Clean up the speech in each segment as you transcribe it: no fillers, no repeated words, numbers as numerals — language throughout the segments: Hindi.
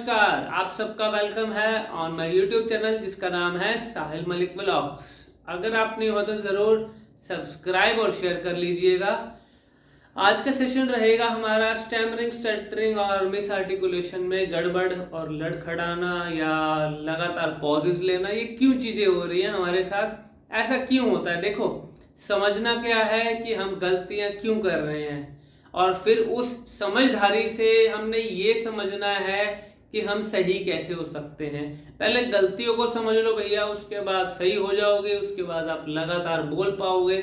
नमस्कार, आप सबका वेलकम है ऑन माय यूट्यूब चैनल जिसका नाम है साहिल मलिक व्लॉग्स। अगर आप नहीं हो तो जरूर सब्सक्राइब और शेयर कर लीजिएगा। आज का सेशन रहेगा हमारा स्टैमरिंग, स्टटरिंग और मिस आर्टिकुलेशन में गड़बड़ और लड़खड़ाना या लगातार पॉजेस लेना। ये क्यों चीजें हो रही हैं हमारे साथ, ऐसा क्यों होता है? देखो, समझना क्या है कि हम गलतियां क्यों कर रहे हैं और फिर उस समझदारी से हमने ये समझना है कि हम सही कैसे हो सकते हैं। पहले गलतियों को समझ लो भैया, उसके बाद सही हो जाओगे, उसके बाद आप लगातार बोल पाओगे।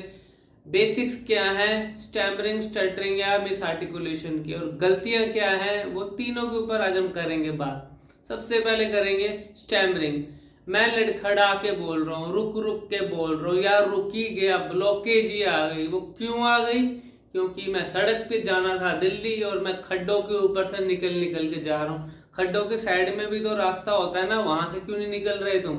बेसिक्स क्या है स्टैमरिंग, स्टटरिंग या मिस आर्टिकुलेशन की, और गलतियां क्या हैं, वो तीनों के ऊपर आज हम करेंगे बात। सबसे पहले करेंगे स्टैमरिंग। मैं लड़खड़ा के बोल रहा हूँ, रुक रुक के बोल रहा हूँ, यार रुक ही गया, ब्लॉकेज ही आ गई। वो क्यों आ गई? क्योंकि मैं सड़क पे जाना था दिल्ली और मैं खड्डों के ऊपर से निकल निकल के जा रहा हूँ। खड्डों के साइड में भी तो रास्ता होता है ना, वहां से क्यों नहीं निकल रहे तुम?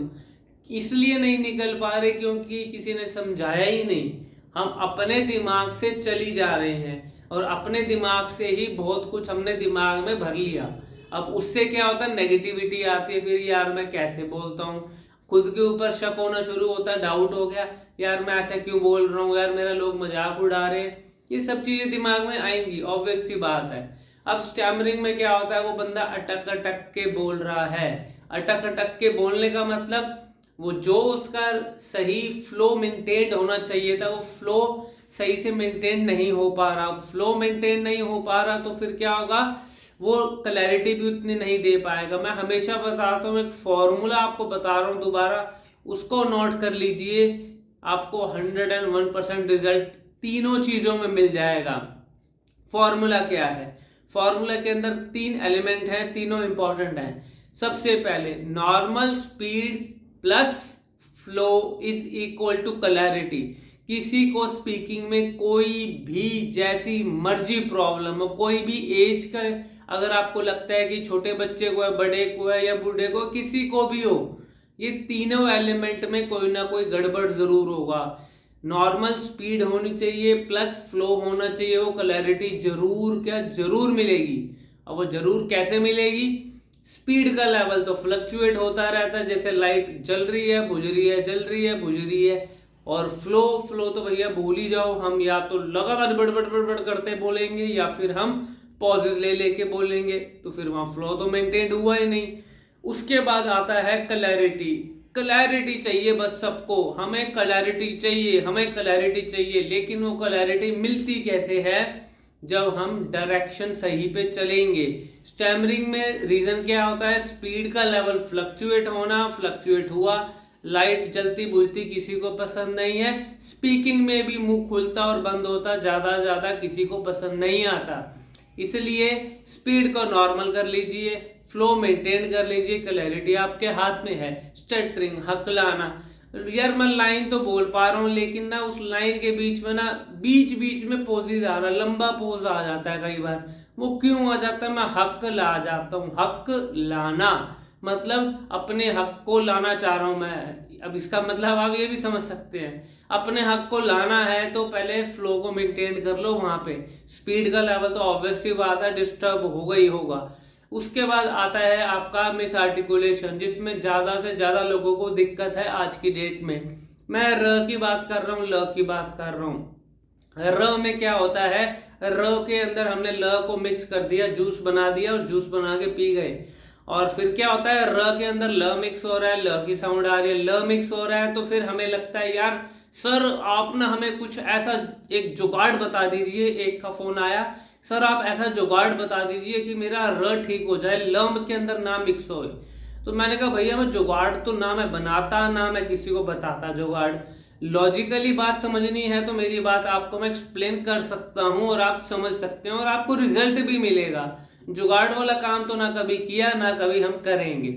इसलिए नहीं निकल पा रहे क्योंकि किसी ने समझाया ही नहीं। हम अपने दिमाग से चली जा रहे हैं और अपने दिमाग से ही बहुत कुछ हमने दिमाग में भर लिया। अब उससे क्या होता है, नेगेटिविटी आती है। फिर यार मैं कैसे बोलता हूँ, खुद के ऊपर शक होना शुरू होता है, डाउट हो गया, यार मैं ऐसा क्यों बोल रहा हूँ, यार मेरा लोग मजाक उड़ा रहे हैं। ये सब चीजें दिमाग में आएंगी, ऑब्वियस सी बात है। अब स्टैमरिंग में क्या होता है, वो बंदा अटक अटक के बोल रहा है। अटक अटक के बोलने का मतलब वो जो उसका सही फ्लो मेंटेन होना चाहिए था, वो फ्लो सही से मेंटेन नहीं हो पा रहा। फ्लो मेंटेन नहीं हो पा रहा तो फिर क्या होगा, वो क्लैरिटी भी उतनी नहीं दे पाएगा। मैं हमेशा बताता हूँ, एक फॉर्मूला आपको बता रहा हूँ दोबारा, उसको नोट कर लीजिए। आपको 101% रिजल्ट तीनों चीजों में मिल जाएगा। फॉर्मूला क्या है? फॉर्मूला के अंदर 3 एलिमेंट हैं, तीनों इंपॉर्टेंट हैं। सबसे पहले normal speed plus flow is equal to clarity. किसी को स्पीकिंग में कोई भी जैसी मर्जी प्रॉब्लम हो, कोई भी एज का, अगर आपको लगता है कि छोटे बच्चे को है, बड़े को है या बूढ़े को, किसी को भी हो, ये तीनों एलिमेंट में कोई ना कोई गड़बड़ जरूर होगा। नॉर्मल स्पीड होनी चाहिए प्लस फ्लो होना चाहिए, वो क्लैरिटी जरूर क्या जरूर मिलेगी। अब वो जरूर कैसे मिलेगी? स्पीड का लेवल तो फ्लक्चुएट होता रहता है, जैसे लाइट जल रही है, बुझ रही है, जल रही है, बुझ रही है। और फ्लो तो भैया भूल ही जाओ। हम या तो लगातार बड़बड़ बड़बड़ करते बोलेंगे या फिर हम पॉजेस ले लेके बोलेंगे, तो फिर वहां फ्लो तो मेंटेन हुआ ही नहीं। उसके बाद आता है क्लैरिटी। क्लैरिटी चाहिए बस सबको, हमें क्लैरिटी चाहिए, हमें क्लैरिटी चाहिए। लेकिन वो क्लैरिटी मिलती कैसे है? जब हम डायरेक्शन सही पे चलेंगे। स्टैमरिंग में रीजन क्या होता है? स्पीड का लेवल फ्लक्चुएट होना, फ्लक्चुएट हुआ, लाइट जलती बुझती किसी को पसंद नहीं है। स्पीकिंग में भी मुंह खुलता और बंद होता ज्यादा किसी को पसंद नहीं आता। इसलिए स्पीड को नॉर्मल कर लीजिए, फ्लो मेंटेन कर लीजिए, क्लैरिटी आपके हाथ में है। स्टटरिंग, हकलाना, यार मैं लाइन तो बोल पा रहा हूँ लेकिन ना उस लाइन के बीच में ना बीच बीच में पोजेज आ रहा है, लंबा पोज आ जाता है कई बार। वो क्यों आ जाता है? मैं हक ला जाता हूँ। हक लाना मतलब अपने हक को लाना चाह रहा हूं मैं। अब इसका मतलब आप ये भी समझ सकते हैं, अपने हक को लाना है तो पहले फ्लो को मेंटेन कर लो। वहां पे स्पीड का लेवल तो ऑब्वियस सी बात है डिस्टर्ब होगा ही होगा। उसके बाद आता है आपका मिस आर्टिकुलेशन, जिसमें ज्यादा से ज्यादा लोगों को दिक्कत है आज की डेट में। मैं र की बात कर रहा हूँ, ल की बात कर रहा हूँ। र में क्या होता है, र के अंदर हमने ल को मिक्स कर दिया, जूस बना दिया और जूस बना के पी गए। और फिर क्या होता है, र के अंदर ल मिक्स हो रहा है, ल की साउंड आ रही है, ल मिक्स हो रहा है। तो फिर हमें लगता है यार सर आप ना हमें कुछ ऐसा एक जुगाड़ बता दीजिए। एक का फोन आया, सर आप ऐसा जुगाड़ बता दीजिए कि मेरा र ठीक हो जाए, ल के अंदर ना मिक्स हो। तो मैंने कहा भैया मैं जुगाड़ तो ना मैं बनाता ना मैं किसी को बताता जुगाड़। लॉजिकली बात समझनी है तो मेरी बात आपको मैं एक्सप्लेन कर सकता हूं और आप समझ सकते हैं और आपको रिजल्ट भी मिलेगा। जुगाड़ वाला काम तो ना कभी किया ना कभी हम करेंगे।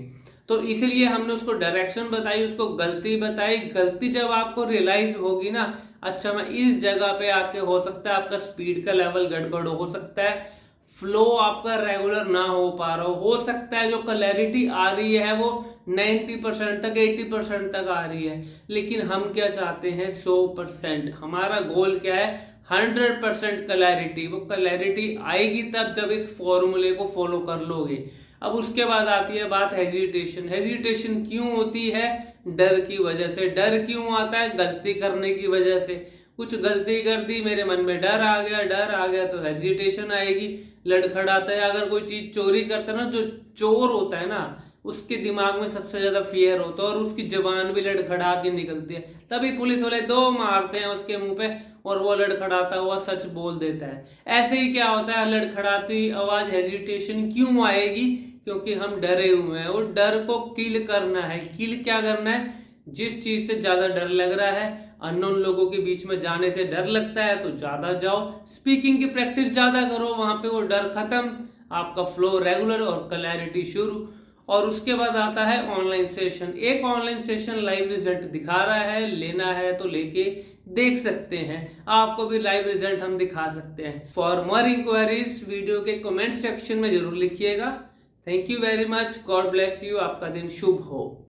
तो इसलिए हमने उसको डायरेक्शन बताई, उसको गलती बताई। गलती जब आपको रियलाइज होगी ना, अच्छा मैं इस जगह पे आके, हो सकता है आपका स्पीड का लेवल गड़बड़ हो सकता है फ्लो आपका रेगुलर ना हो पा रहा हो सकता है जो क्लैरिटी आ रही है वो 90% तक 80% तक आ रही है। लेकिन हम क्या चाहते हैं? 100%। हमारा गोल क्या है? 100% क्लैरिटी। वो क्लैरिटी आएगी तब जब इस फॉर्मूले को फॉलो कर लोगे। अब उसके बाद आती है बात हेजिटेशन। हेजिटेशन क्यों होती है? डर की वजह से। डर क्यों आता है? गलती करने की वजह से। कुछ गलती कर दी, मेरे मन में डर आ गया, डर आ गया तो हेजिटेशन आएगी, लड़खड़ाता है। अगर कोई चीज चोरी करता है ना, जो चोर होता है ना, उसके दिमाग में सबसे ज्यादा फियर होता है और उसकी जबान भी लड़खड़ा के निकलती है। तभी पुलिस वाले दो मारते हैं उसके मुंह पे और वो लड़खड़ाता हुआ सच बोल देता है। ऐसे ही क्या होता है, लड़खड़ाती आवाज हेजिटेशन क्यों आएगी? क्योंकि हम डरे हुए हैं और डर को किल करना है। किल क्या करना है? जिस चीज से ज्यादा डर लग रहा है, अननोन लोगों के बीच में जाने से डर लगता है तो ज्यादा जाओ, स्पीकिंग की प्रैक्टिस ज्यादा करो, वहां पे वो डर खत्म, आपका फ्लो रेगुलर और क्लैरिटी शुरू। और उसके बाद आता है ऑनलाइन सेशन। एक ऑनलाइन सेशन लाइव रिजल्ट दिखा रहा है, लेना है तो लेके देख सकते हैं, आपको भी लाइव रिजल्ट हम दिखा सकते हैं। फॉर मोर इंक्वायरीज वीडियो के कमेंट सेक्शन में जरूर लिखिएगा। Thank you very much, God bless you, आपका दिन शुभ हो।